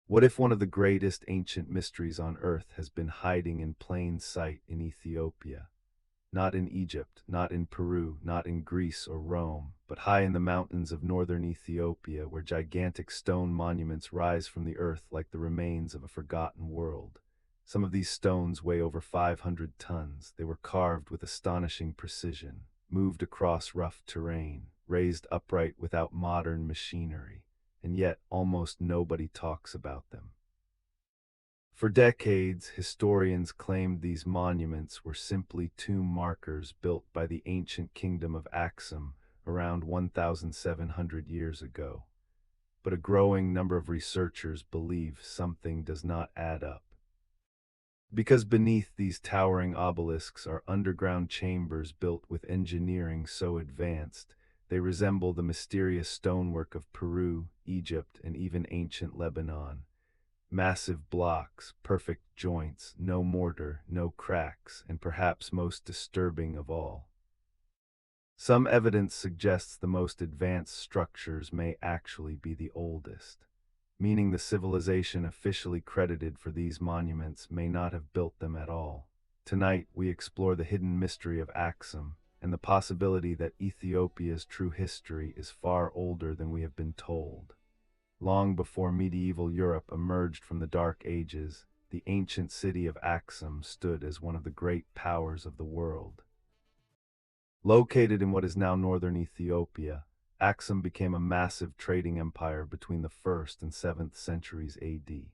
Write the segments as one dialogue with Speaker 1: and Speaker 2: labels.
Speaker 1: What if one of the greatest ancient mysteries on earth has been hiding in plain sight in Ethiopia? Not in Egypt, not in Peru, not in Greece or Rome, but high in the mountains of northern Ethiopia, where gigantic stone monuments rise from the earth like the remains of a forgotten world. Some of these stones weigh over 500 tons. They were carved with astonishing precision, moved across rough terrain, raised upright without modern machinery, and yet almost nobody talks about them. For decades, historians claimed these monuments were simply tomb markers built by the ancient Kingdom of Axum around 1,700 years ago. But a growing number of researchers believe something does not add up. Because beneath these towering obelisks are underground chambers built with engineering so advanced, they resemble the mysterious stonework of Peru, Egypt, and even ancient Lebanon. Massive blocks, perfect joints, no mortar, no cracks, and perhaps most disturbing of all, some evidence suggests the most advanced structures may actually be the oldest, meaning the civilization officially credited for these monuments may not have built them at all. Tonight, we explore the hidden mystery of Axum and the possibility that Ethiopia's true history is far older than we have been told. Long before medieval Europe emerged from the Dark Ages, the ancient city of Axum stood as one of the great powers of the world. Located in what is now northern Ethiopia, Axum became a massive trading empire between the 1st and 7th centuries AD.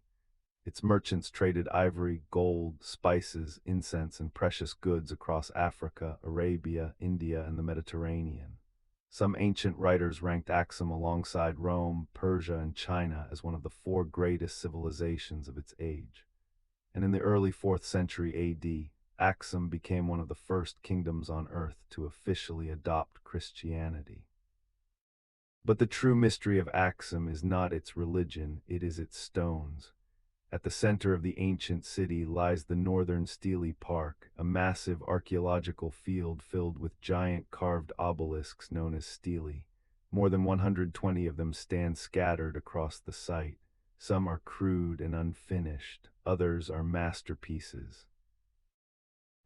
Speaker 1: Its merchants traded ivory, gold, spices, incense, and precious goods across Africa, Arabia, India, and the Mediterranean. Some ancient writers ranked Axum alongside Rome, Persia, and China as one of the four greatest civilizations of its age. And in the early 4th century AD, Axum became one of the first kingdoms on earth to officially adopt Christianity. But the true mystery of Axum is not its religion, it is its stones. At the center of the ancient city lies the Northern Stele Park, a massive archaeological field filled with giant carved obelisks known as stele. More than 120 of them stand scattered across the site. Some are crude and unfinished, others are masterpieces.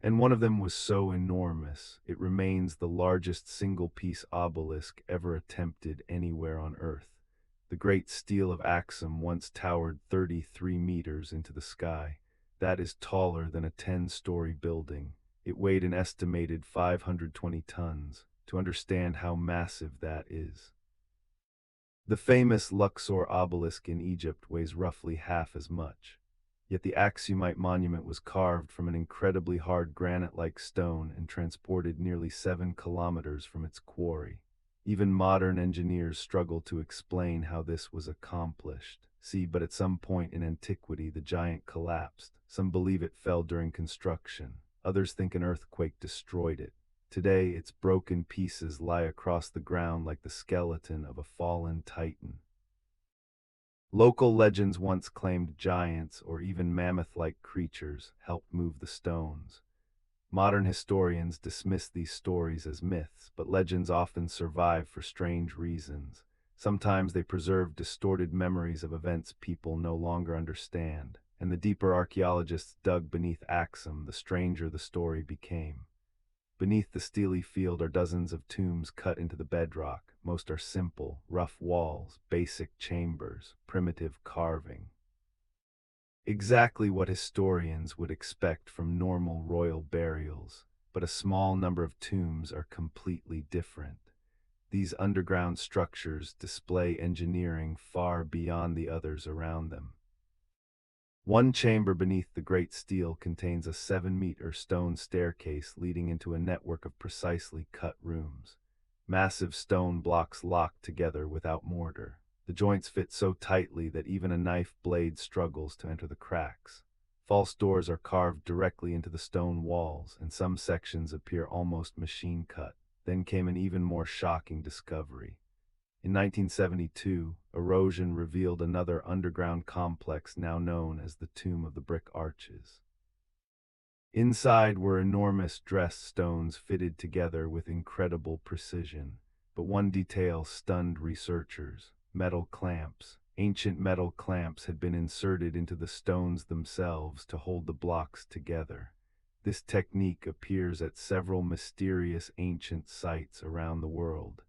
Speaker 1: And one of them was so enormous, it remains the largest single-piece obelisk ever attempted anywhere on Earth. The Great Stele of Axum once towered 33 meters into the sky. That is taller than a 10-story building. It weighed an estimated 520 tons. To understand how massive that is. The famous Luxor obelisk in Egypt weighs roughly half as much. Yet the Axumite monument was carved from an incredibly hard granite-like stone and transported nearly 7 kilometers from its quarry. Even modern engineers struggle to explain how this was accomplished. But at some point in antiquity, the giant collapsed. Some believe it fell during construction. Others think an earthquake destroyed it. Today, its broken pieces lie across the ground like the skeleton of a fallen titan. Local legends once claimed giants or even mammoth-like creatures helped move the stones. Modern historians dismiss these stories as myths, but legends often survive for strange reasons. Sometimes they preserve distorted memories of events people no longer understand, and the deeper archaeologists dug beneath Axum, the stranger the story became. Beneath the Stele field are dozens of tombs cut into the bedrock. Most are simple, rough walls, basic chambers, primitive carving. Exactly what historians would expect from normal royal burials, but a small number of tombs are completely different. These underground structures display engineering far beyond the others around them. One chamber beneath the Great Stele contains a 7-meter stone staircase leading into a network of precisely cut rooms. Massive stone blocks locked together without mortar. The joints fit so tightly that even a knife blade struggles to enter the cracks. False doors are carved directly into the stone walls, and some sections appear almost machine-cut. Then came an even more shocking discovery. In 1972, erosion revealed another underground complex now known as the Tomb of the Brick Arches. Inside were enormous dressed stones fitted together with incredible precision, but one detail stunned researchers: metal clamps, Ancient metal clamps had been inserted into the stones themselves to hold the blocks together. This technique appears at several mysterious ancient sites around the world,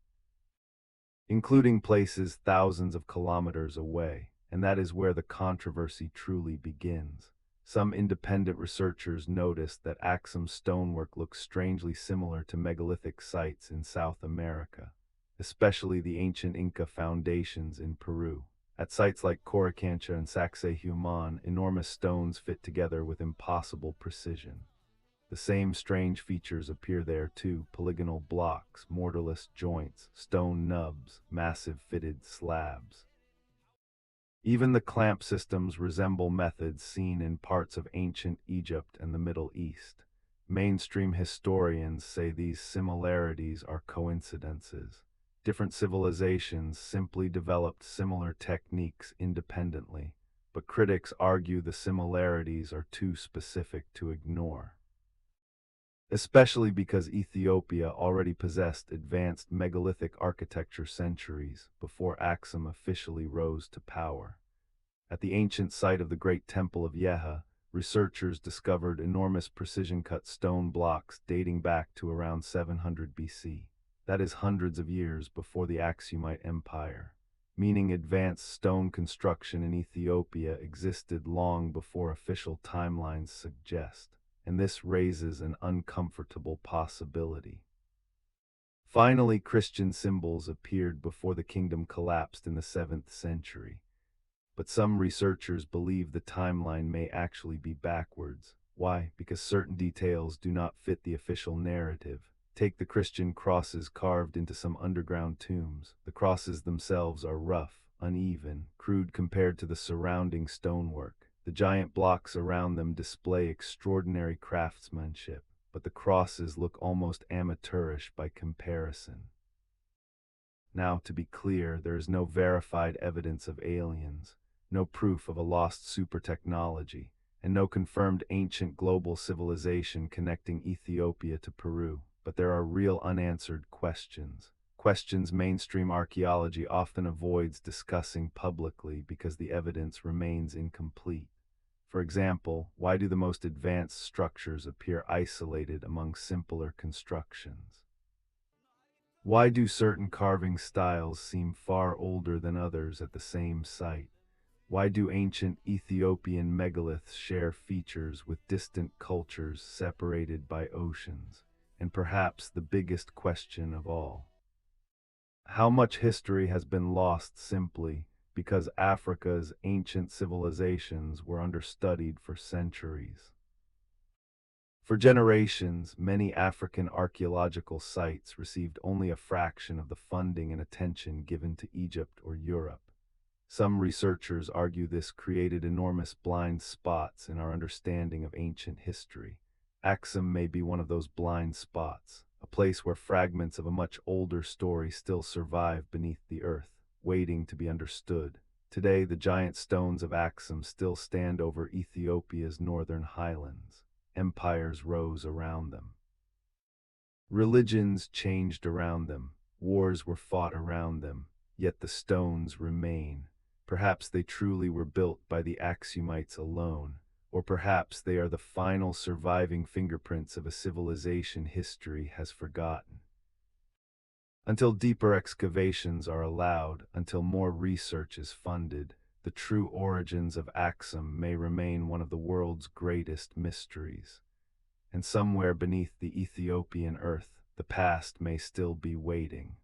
Speaker 1: including places thousands of kilometers away, and that is where the controversy truly begins. Some independent researchers noticed that Axum stonework looks strangely similar to megalithic sites in South America, especially the ancient Inca foundations in Peru. At sites like Coricancha and Sacsayhuaman, enormous stones fit together with impossible precision. The same strange features appear there too: polygonal blocks, mortarless joints, stone nubs, massive fitted slabs. Even the clamp systems resemble methods seen in parts of ancient Egypt and the Middle East. Mainstream historians say these similarities are coincidences. Different civilizations simply developed similar techniques independently, but critics argue the similarities are too specific to ignore, especially because Ethiopia already possessed advanced megalithic architecture centuries before Axum officially rose to power. At the ancient site of the Great Temple of Yeha, researchers discovered enormous precision-cut stone blocks dating back to around 700 BC. That is hundreds of years before the Aksumite Empire, meaning advanced stone construction in Ethiopia existed long before official timelines suggest, and this raises an uncomfortable possibility. Finally, Christian symbols appeared before the kingdom collapsed in the 7th century. But some researchers believe the timeline may actually be backwards. Why? Because certain details do not fit the official narrative. Take the Christian crosses carved into some underground tombs. The crosses themselves are rough, uneven, crude compared to the surrounding stonework. The giant blocks around them display extraordinary craftsmanship, but the crosses look almost amateurish by comparison. Now, to be clear, there is no verified evidence of aliens, no proof of a lost super technology, and no confirmed ancient global civilization connecting Ethiopia to Peru. But there are real unanswered questions. Questions mainstream archaeology often avoids discussing publicly because the evidence remains incomplete. For example, why do the most advanced structures appear isolated among simpler constructions? Why do certain carving styles seem far older than others at the same site? Why do ancient Ethiopian megaliths share features with distant cultures separated by oceans? And perhaps the biggest question of all, how much history has been lost simply because Africa's ancient civilizations were understudied for centuries? For generations, many African archaeological sites received only a fraction of the funding and attention given to Egypt or Europe. Some researchers argue this created enormous blind spots in our understanding of ancient history. Axum may be one of those blind spots, a place where fragments of a much older story still survive beneath the earth, waiting to be understood. Today, the giant stones of Axum still stand over Ethiopia's northern highlands. Empires rose around them. Religions changed around them. Wars were fought around them. Yet the stones remain. Perhaps they truly were built by the Axumites alone, or perhaps they are the final surviving fingerprints of a civilization history has forgotten. Until deeper excavations are allowed, until more research is funded, the true origins of Axum may remain one of the world's greatest mysteries. And somewhere beneath the Ethiopian earth, the past may still be waiting.